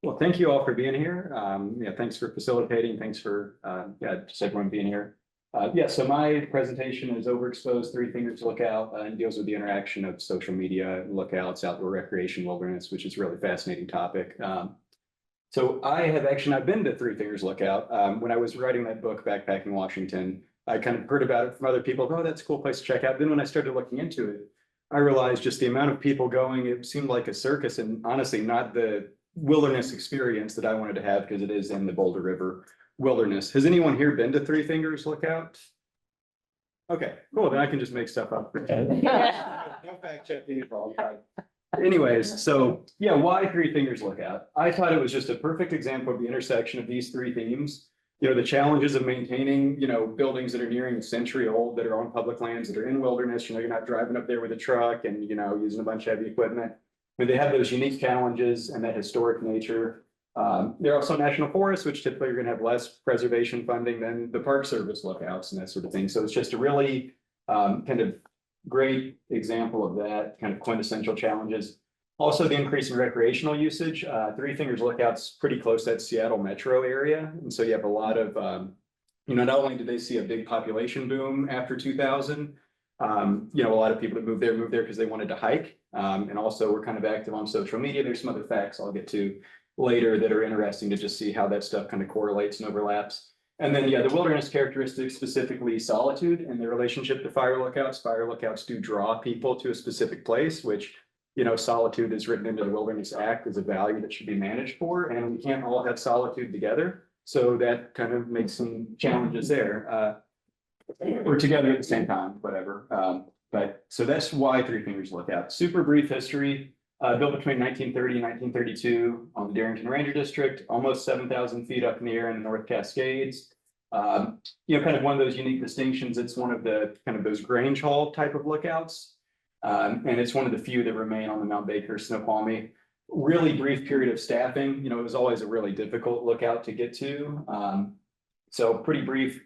Well, thank you all for being here. Yeah, thanks for facilitating. Thanks for, yeah, just everyone being here. Yeah, so my presentation is Overexposed, Three Fingers Lookout, and deals with the interaction of social media, lookouts, outdoor recreation, wilderness, which is a really fascinating topic. So I have actually not been to Three Fingers Lookout. When I was writing that book, Backpacking Washington, I kind of heard about it from other people. Oh, that's a cool place to check out. Then when I started looking into it, I realized just the amount of people going, it seemed like a circus and honestly not the wilderness experience that I wanted to have because it is in the Boulder River wilderness. Has anyone here been to Three Fingers Lookout? Okay, cool. Then I can just make stuff up. No fact checking involved. Anyways, so yeah, why Three Fingers Lookout? I thought it was just a perfect example of the intersection of these three themes. You know, the challenges of maintaining, buildings that are nearing a century old, that are on public lands, that are in wilderness. You're not driving up there with a truck and, using a bunch of heavy equipment. I mean, they have those unique challenges and that historic nature. There are also national forests, which typically are going to have less preservation funding than the Park Service lookouts and that sort of thing. So it's just a really kind of great example of that kind of quintessential challenges. Also, the increase in recreational usage. Three Fingers Lookout's pretty close to that Seattle metro area. And so you have a lot of, not only did they see a big population boom after 2000, a lot of people that moved there because they wanted to hike. And also we're kind of active on social media. There's some other facts I'll get to later that are interesting to just see how that stuff kind of correlates and overlaps. And then, yeah, the wilderness characteristics, specifically solitude and their relationship to fire lookouts. Fire lookouts do draw people to a specific place, which, solitude is written into the Wilderness Act as a value that should be managed for, and we can't all have solitude together. So that kind of makes some challenges there. We're together at the same time, whatever. But so that's why Three Fingers Lookout. Super brief history. Built between 1930 and 1932 on the Darrington Ranger District, almost 7,000 feet up in the air in the North Cascades. Kind of one of those unique distinctions. It's one of the kind of those Grange Hall type of lookouts. And it's one of the few that remain on the Mount Baker Snoqualmie. Really brief period of staffing. It was always a really difficult lookout to get to. So pretty brief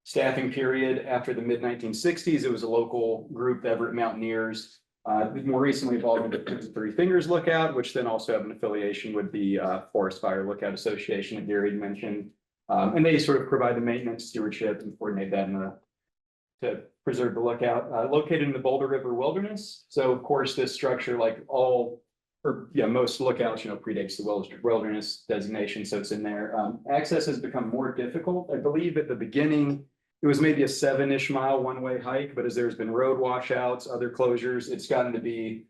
staffing period. After the mid 1960s, it was a local group, the Everett Mountaineers. More recently involved with the Three Fingers Lookout, which then also have an affiliation with the Forest Fire Lookout Association that Gary mentioned. And they sort of provide the maintenance, stewardship, and coordinate that to preserve the lookout. Located in the Boulder River Wilderness. So of course, this structure, like most lookouts, predates the wilderness designation, so it's in there. Access has become more difficult. I believe at the beginning, it was maybe a 7-ish mile one-way hike, but as there's been road washouts, other closures, it's gotten to be,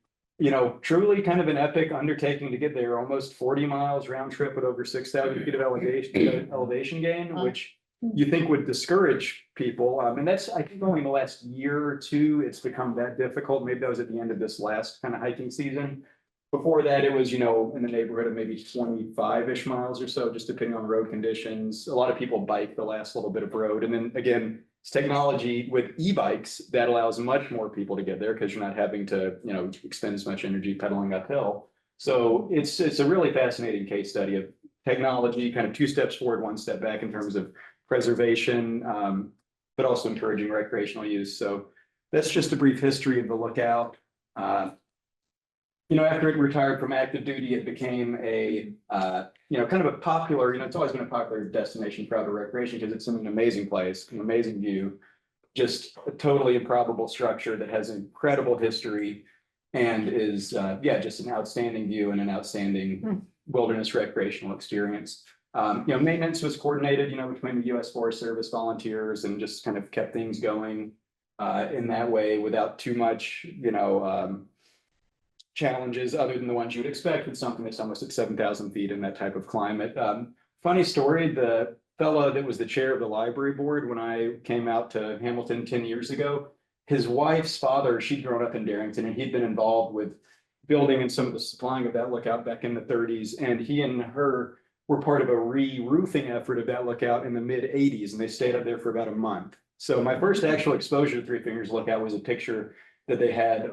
truly kind of an epic undertaking to get there. Almost 40 miles round trip with over 6,000 feet of elevation gain, which you think would discourage people. And that's, I think, only in the last year or two, it's become that difficult. Maybe that was at the end of this last kind of hiking season. Before that, it was, in the neighborhood of maybe 25-ish miles or so, just depending on road conditions. A lot of people bike the last little bit of road. And then again, it's technology with e-bikes that allows much more people to get there because you're not having to, expend as much energy pedaling uphill. So it's a really fascinating case study of technology, kind of 2 steps forward, 1 step back in terms of preservation, but also encouraging recreational use. So that's just a brief history of the lookout. After it retired from active duty, it became a, kind of a popular, it's always been a popular destination for outdoor recreation because it's an amazing place, an amazing view, just a totally improbable structure that has incredible history and is, just an outstanding view and an outstanding wilderness recreational experience. Maintenance was coordinated, between the U.S. Forest Service volunteers and just kind of kept things going in that way without too much, challenges other than the ones you'd expect with something that's almost at 7,000 feet in that type of climate. Funny story, the fellow that was the chair of the library board when I came out to Hamilton 10 years ago, his wife's father, she'd grown up in Darrington and he'd been involved with building and some of the supplying of that lookout back in the 30s. And he and her were part of a re-roofing effort of that lookout in the mid 80s. And they stayed up there for about a month. So my first actual exposure to Three Fingers Lookout was a picture that they had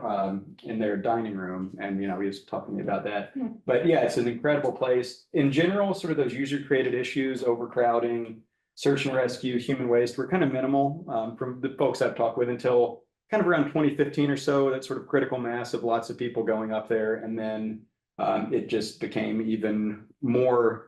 in their dining room. And, he was talking to me about that. But yeah, it's an incredible place. In general, sort of those user created issues, overcrowding, search and rescue, human waste were kind of minimal from the folks I've talked with until kind of around 2015 or so, that sort of critical mass of lots of people going up there. And then it just became even more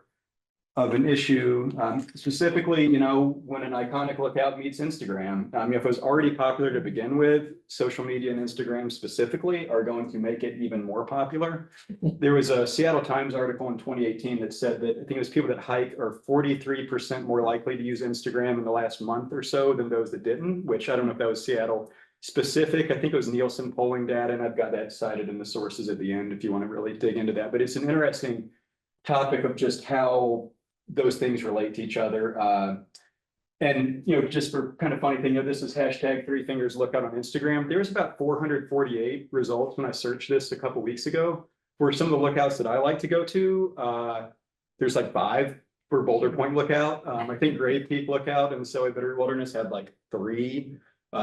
of an issue. Specifically, when an iconic lookout meets Instagram, if it was already popular to begin with, social media and Instagram specifically are going to make it even more popular. There was a Seattle Times article in 2018 that said that I think it was people that hike are 43% more likely to use Instagram in the last month or so than those that didn't, which I don't know if that was Seattle specific. I think it was Nielsen polling data, and I've got that cited in the sources at the end if you want to really dig into that. But it's an interesting topic of just how those things relate to each other. And just for kind of funny thing, this is hashtag 3fingerslookout on Instagram. There was about 448 results when I searched this a couple weeks ago for some of the lookouts that I like to go to. There's like 5 for Boulder Point Lookout. I think Grave Peak Lookout in the Selway Bitter Wilderness had like 3.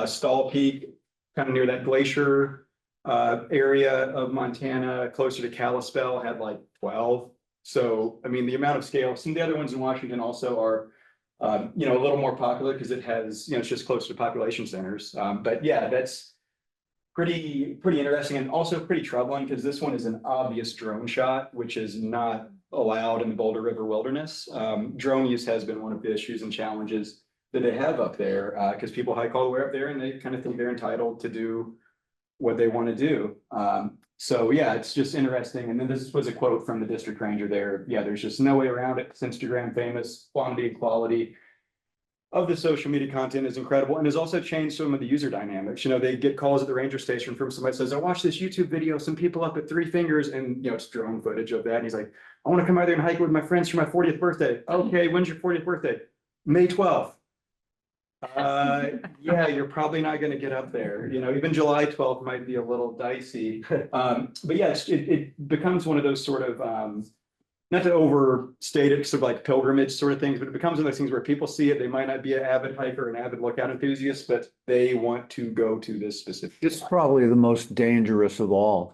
Stall Peak, kind of near that glacier area of Montana, closer to Kalispell, had like 12. So, I mean, the amount of scale, some of the other ones in Washington also are, a little more popular because it has, it's just close to population centers. But yeah, that's pretty interesting and also pretty troubling because this one is an obvious drone shot, which is not allowed in the Boulder River Wilderness. Drone use has been one of the issues and challenges that they have up there because people hike all the way up there and they kind of think they're entitled to do what they want to do. So yeah, it's just interesting. And then this was a quote from the district ranger there. Yeah, there's just no way around it. It's Instagram famous, quantity and quality of the social media content is incredible and has also changed some of the user dynamics. They get calls at the ranger station from somebody that says, I watched this YouTube video, some people up at 3 Fingers, and it's drone footage of that. And he's like, I want to come out there and hike with my friends for my 40th birthday. Okay, when's your 40th birthday? May 12th. Yeah, you're probably not going to get up there. Even July 12th might be a little dicey. But yeah, it becomes one of those sort of, not to overstate it, sort of like pilgrimage sort of things, but it becomes one of those things where people see it. They might not be an avid hiker, an avid lookout enthusiast, but they want to go to this specific. It's probably the most dangerous of all.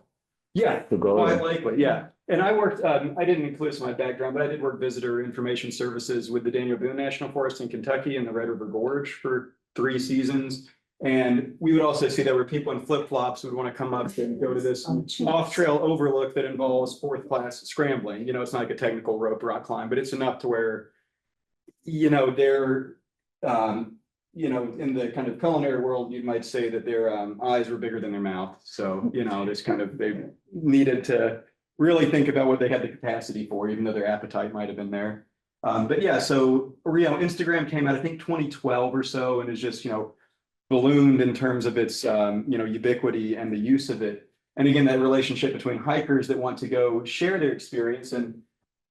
Yeah, to go quite there. likely, yeah. And I worked, I didn't include this in my background, but I did work visitor information services with the Daniel Boone National Forest in Kentucky and the Red River Gorge for 3 seasons. And we would also see there were people in flip-flops who would want to come up and go to this off-trail overlook that involves 4th class scrambling. It's not like a technical rope rock climb, but it's enough to where, they're, in the kind of culinary world, you might say that their eyes were bigger than their mouth. So, this kind of, they needed to really think about what they had the capacity for, even though their appetite might have been there. But yeah, so, Instagram came out, I think 2012 or so, and is just, ballooned in terms of its, ubiquity and the use of it. And again, that relationship between hikers that want to go share their experience. And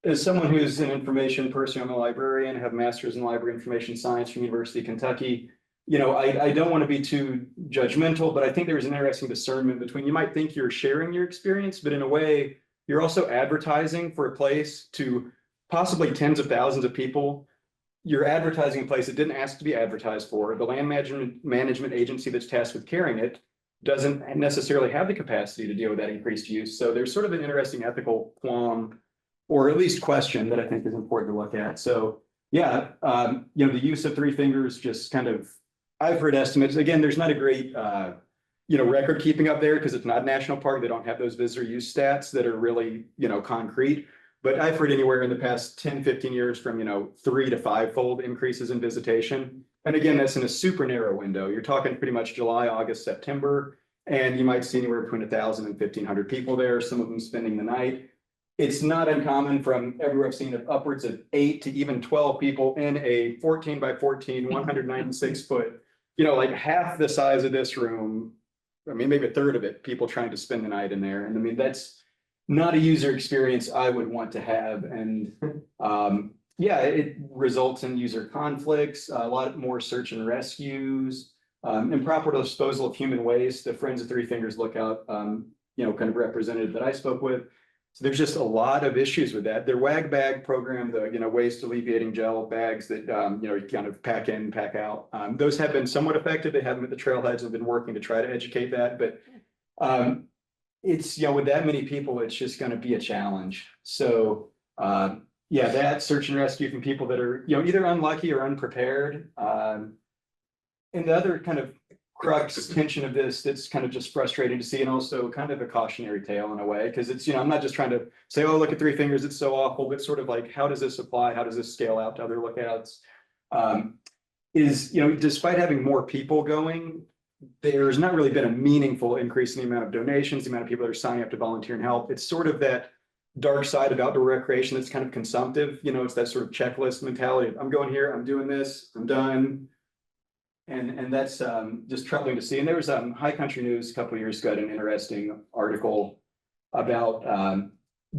as someone who's an information person, I'm a librarian, have a master's in library information science from University of Kentucky. I don't want to be too judgmental, but I think there's an interesting discernment between, you might think you're sharing your experience, but in a way, you're also advertising for a place to possibly tens of thousands of people. You're advertising a place that didn't ask to be advertised for. The land management agency that's tasked with carrying it doesn't necessarily have the capacity to deal with that increased use. So there's sort of an interesting ethical qualm, or at least question, that I think is important to look at. So yeah, the use of 3 Fingers just kind of, I've heard estimates. Again, there's not a great, record keeping up there because it's not a national park. They don't have those visitor use stats that are really, concrete. But I've heard anywhere in the past 10, 15 years from, 3 to 5-fold increases in visitation. And again, that's in a super narrow window. You're talking pretty much July, August, September, and you might see anywhere between 1,000 and 1,500 people there, some of them spending the night. It's not uncommon from everywhere I've seen of upwards of 8 to even 12 people in a 14 by 14, 196 foot, like half the size of this room. I mean, maybe a third of it, people trying to spend the night in there. And I mean, that's not a user experience I would want to have. And yeah, it results in user conflicts, a lot more search and rescues, improper disposal of human waste. The Friends of 3 Fingers Lookout, kind of representative that I spoke with. So there's just a lot of issues with that. Their WAG bag program, the waste alleviating gel bags that, you kind of pack in, pack out. Those have been somewhat effective. They have them at the trailheads and have been working to try to educate that. But it's, with that many people, it's just going to be a challenge. So yeah, that search and rescue from people that are, either unlucky or unprepared. And the other kind of crux tension of this that's kind of just frustrating to see, and also kind of a cautionary tale in a way, because it's, I'm not just trying to say, oh, look at Three Fingers, it's so awful, but sort of like, how does this apply? How does this scale out to other lookouts? Despite having more people going, there's not really been a meaningful increase in the amount of donations, the amount of people that are signing up to volunteer and help. It's sort of that dark side of outdoor recreation that's kind of consumptive. It's that sort of checklist mentality of, I'm going here, I'm doing this, I'm done. And that's just troubling to see. And there was High Country News a couple of years ago had an interesting article about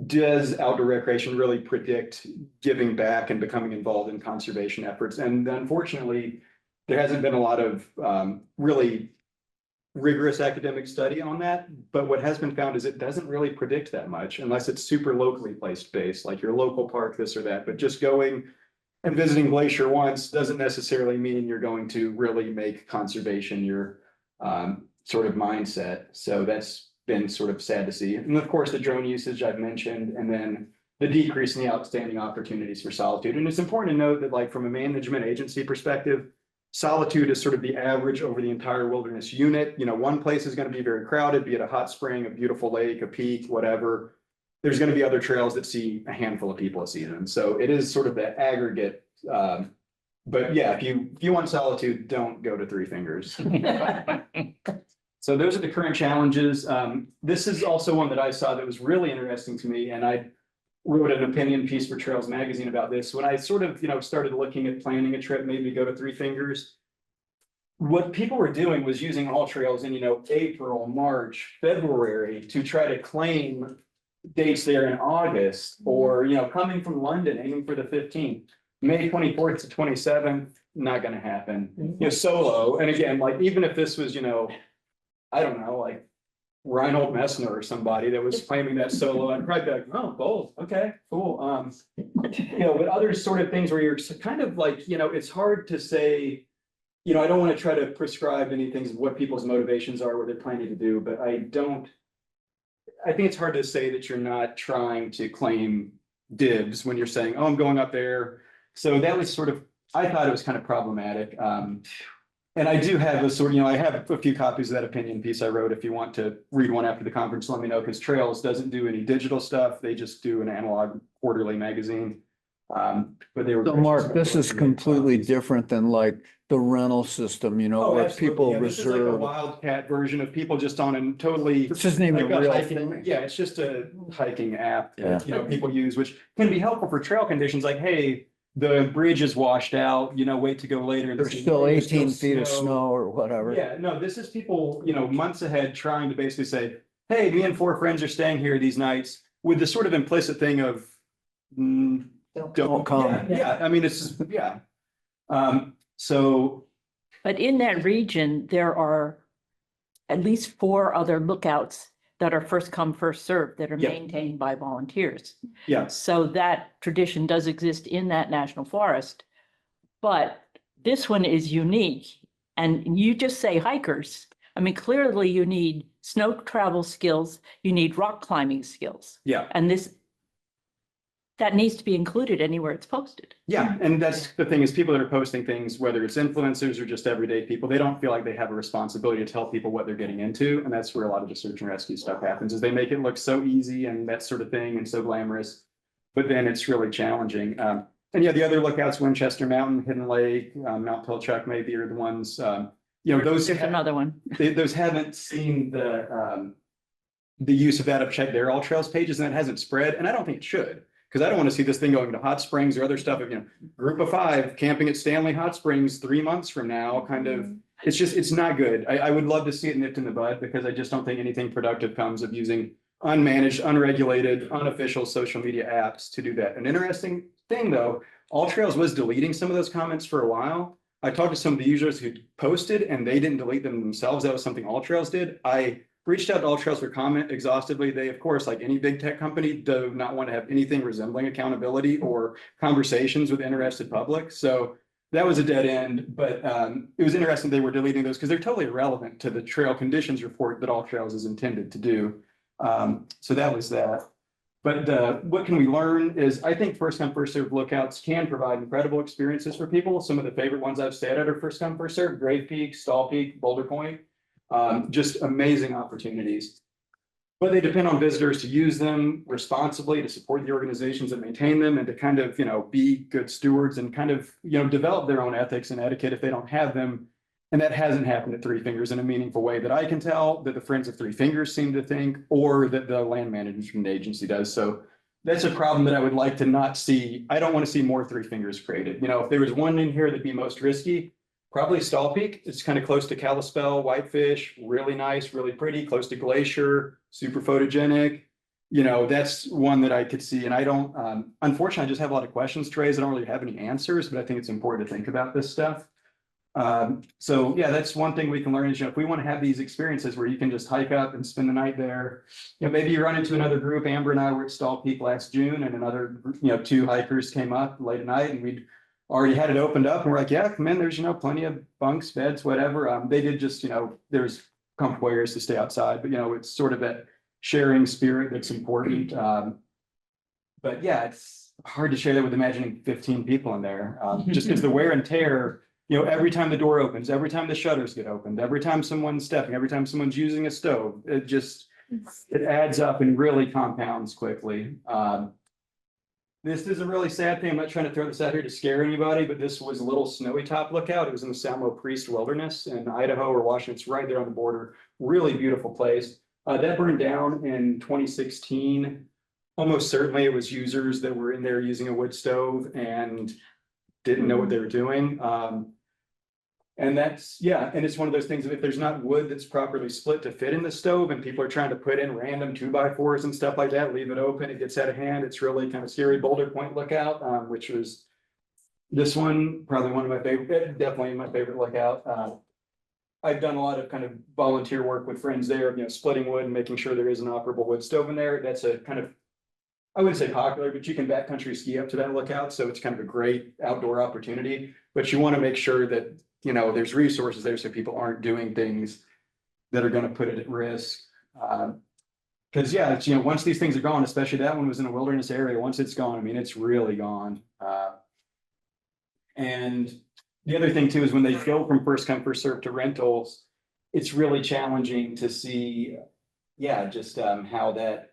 does outdoor recreation really predict giving back and becoming involved in conservation efforts? And unfortunately, there hasn't been a lot of really rigorous academic study on that. But what has been found is it doesn't really predict that much unless it's super locally placed based, like your local park, this or that. But just going and visiting Glacier once doesn't necessarily mean you're going to really make conservation your sort of mindset. So that's been sort of sad to see. And of course, the drone usage I've mentioned, and then the decrease in the outstanding opportunities for solitude. And it's important to note that, like, from a management agency perspective, solitude is sort of the average over the entire wilderness unit. One place is going to be very crowded, be it a hot spring, a beautiful lake, a peak, whatever. There's going to be other trails that see a handful of people a season. So it is sort of the aggregate. But yeah, if you want solitude, don't go to Three Fingers. So those are the current challenges. This is also one that I saw that was really interesting to me. And I wrote an opinion piece for Trails Magazine about this. When I sort of, started looking at planning a trip, maybe to go to Three Fingers, what people were doing was using all trails in, April, March, February to try to claim dates there in August, or, coming from London, aiming for the 15th, May 24th to 27th, not going to happen, solo. And again, like, even if this was, I don't know, like Reinhold Messner or somebody that was claiming that solo, I'd probably be like, oh, bold. Okay, cool. But other sort of things where you're kind of like, it's hard to say, I don't want to try to prescribe anything of what people's motivations are, what they're planning to do, but I think it's hard to say that you're not trying to claim dibs when you're saying, oh, I'm going up there. So that was sort of, I thought it was kind of problematic. And I do have a sort of, I have a few copies of that opinion piece I wrote. If you want to read one after the conference, let me know, because Trails doesn't do any digital stuff. They just do an analog quarterly magazine. But they were. So Mark, this is completely different than like the rental system, where Absolutely. people Yeah, this is like a reserve. wildcat version of people just on a totally. This isn't even like a real hiking, thing. yeah, it's just a hiking app that, Yeah. people use, which can be helpful for trail conditions. Like, hey, the bridge is washed out, wait to go later. There's still 18 feet of snow or whatever. Yeah, no, this is people, months ahead trying to basically say, hey, me and 4 friends are staying here these nights, with the sort of implicit thing of don't come. Yeah, I mean, it's just, yeah. So. But in that region, there are at least 4 other lookouts that are first come, first served, that are Yeah. maintained by volunteers. Yeah. So that tradition does exist in that national forest. But this one is unique. And you just say hikers. I mean, clearly you need snow travel skills, you need rock climbing skills. Yeah. And that needs to be included anywhere it's posted. Yeah, and that's the thing, is people that are posting things, whether it's influencers or just everyday people, they don't feel like they have a responsibility to tell people what they're getting into. And that's where a lot of the search and rescue stuff happens, is they make it look so easy and that sort of thing and so glamorous, but then it's really challenging. And yeah, the other lookouts, Winchester Mountain, Hidden Lake, Mount Pilchuck maybe are the ones, those. There's another one. Those haven't seen the use of that of Check Their All Trails pages, and that hasn't spread. And I don't think it should. Because I don't want to see this thing going to hot springs or other stuff of, group of 5 camping at Stanley Hot Springs 3 months from now, kind of, it's not good. I would love to see it nipped in the bud, because I just don't think anything productive comes of using unmanaged, unregulated, unofficial social media apps to do that. An interesting thing though, All Trails was deleting some of those comments for a while. I talked to some of the users who posted and they didn't delete them themselves. That was something All Trails did. I reached out to All Trails for comment exhaustively. They, of course, like any big tech company, do not want to have anything resembling accountability or conversations with interested public. So that was a dead end, but it was interesting they were deleting those because they're totally irrelevant to the trail conditions report that All Trails is intended to do. So that was that. But what can we learn is I think first come, first served lookouts can provide incredible experiences for people. Some of the favorite ones I've stayed at are first come, first served, Grave Peak, Stall Peak, Boulder Point. Just amazing opportunities. But they depend on visitors to use them responsibly, to support the organizations that maintain them, and to kind of, be good stewards and kind of, develop their own ethics and etiquette if they don't have them. And that hasn't happened at Three Fingers in a meaningful way that I can tell, that the Friends of Three Fingers seem to think, or that the land management agency does. So that's a problem that I would like to not see. I don't want to see more Three Fingers created. If there was one in here that'd be most risky, probably Stall Peak. It's kind of close to Kalispell, Whitefish, really nice, really pretty, close to Glacier, super photogenic. That's one that I could see. And I don't, unfortunately, I just have a lot of questions, Trace. I don't really have any answers, but I think it's important to think about this stuff. So yeah, that's one thing we can learn is, if we want to have these experiences where you can just hike up and spend the night there, maybe you run into another group. Amber and I were at Stall Peak last June, and another, two hikers came up late at night, and we'd already had it opened up, and we're like, yeah, come in, there's, plenty of bunks, beds, whatever. They did just, there's comfortable areas to stay outside, but it's sort of that sharing spirit that's important. But yeah, it's hard to share that with imagining 15 people in there, just because the wear and tear, every time the door opens, every time the shutters get opened, every time someone's stepping, every time someone's using a stove, it adds up and really compounds quickly. This is a really sad thing. I'm not trying to throw this out here to scare anybody, but this was a little snowy top lookout. It was in the Salmo Priest Wilderness in Idaho or Washington. It's right there on the border. Really beautiful place. That burned down in 2016. Almost certainly it was users that were in there using a wood stove and didn't know what they were doing. And that's, yeah, and it's one of those things, if there's not wood that's properly split to fit in the stove and people are trying to put in random 2x4s and stuff like that, leave it open, it gets out of hand. It's really kind of scary. Boulder Point lookout, which was this one, probably one of my favorite, definitely my favorite lookout. I've done a lot of kind of volunteer work with friends there, splitting wood and making sure there is an operable wood stove in there. That's a kind of, I wouldn't say popular, but you can backcountry ski up to that lookout. So it's kind of a great outdoor opportunity, but you want to make sure that, there's resources there so people aren't doing things that are going to put it at risk. Because yeah, it's, once these things are gone, especially that one was in a wilderness area, once it's gone, I mean, it's really gone. And the other thing too, is when they go from first come, first served to rentals, it's really challenging to see, yeah, just how that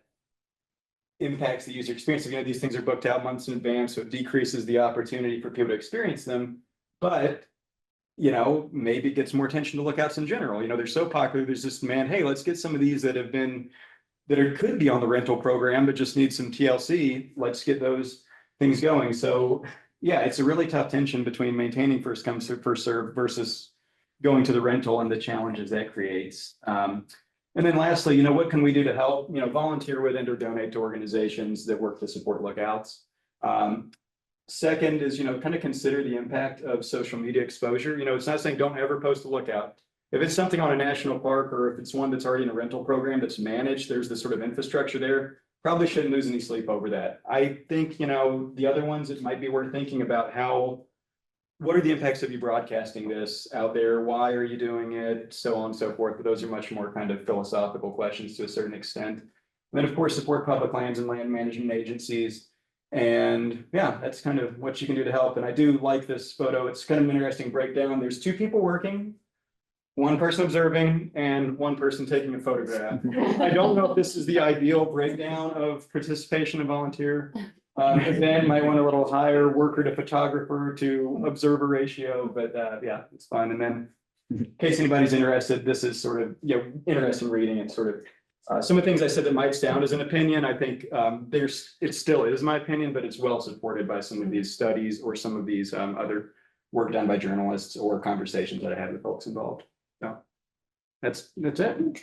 impacts the user experience. These things are booked out months in advance, so it decreases the opportunity for people to experience them. But maybe it gets more attention to lookouts in general. They're so popular. There's this demand. Hey, let's get some of these that could be on the rental program, but just need some TLC. Let's get those things going. So yeah, it's a really tough tension between maintaining first come, first serve versus going to the rental and the challenges that creates. And then lastly, what can we do to help, volunteer with and or donate to organizations that work to support lookouts? Second is, kind of consider the impact of social media exposure. It's not saying don't ever post a lookout. If it's something on a national park, or if it's one that's already in a rental program that's managed, there's this sort of infrastructure there, probably shouldn't lose any sleep over that. I think, the other ones, it might be worth thinking about what are the impacts of you broadcasting this out there? Why are you doing it? So on and so forth. But those are much more kind of philosophical questions to a certain extent. And then of course, support public lands and land management agencies. And yeah, that's kind of what you can do to help. And I do like this photo. It's kind of an interesting breakdown. There's two people working, one person observing, and one person taking a photograph. I don't know if this is the ideal breakdown of participation and volunteer. Then might want a little higher worker to photographer to observer ratio, but yeah, it's fun. And then in case anybody's interested, this is sort of, interesting reading. It's sort of some of the things I said that might sound as an opinion. I think it still is my opinion, but it's well supported by some of these studies or some of these other work done by journalists or conversations that I had with folks involved. So that's it.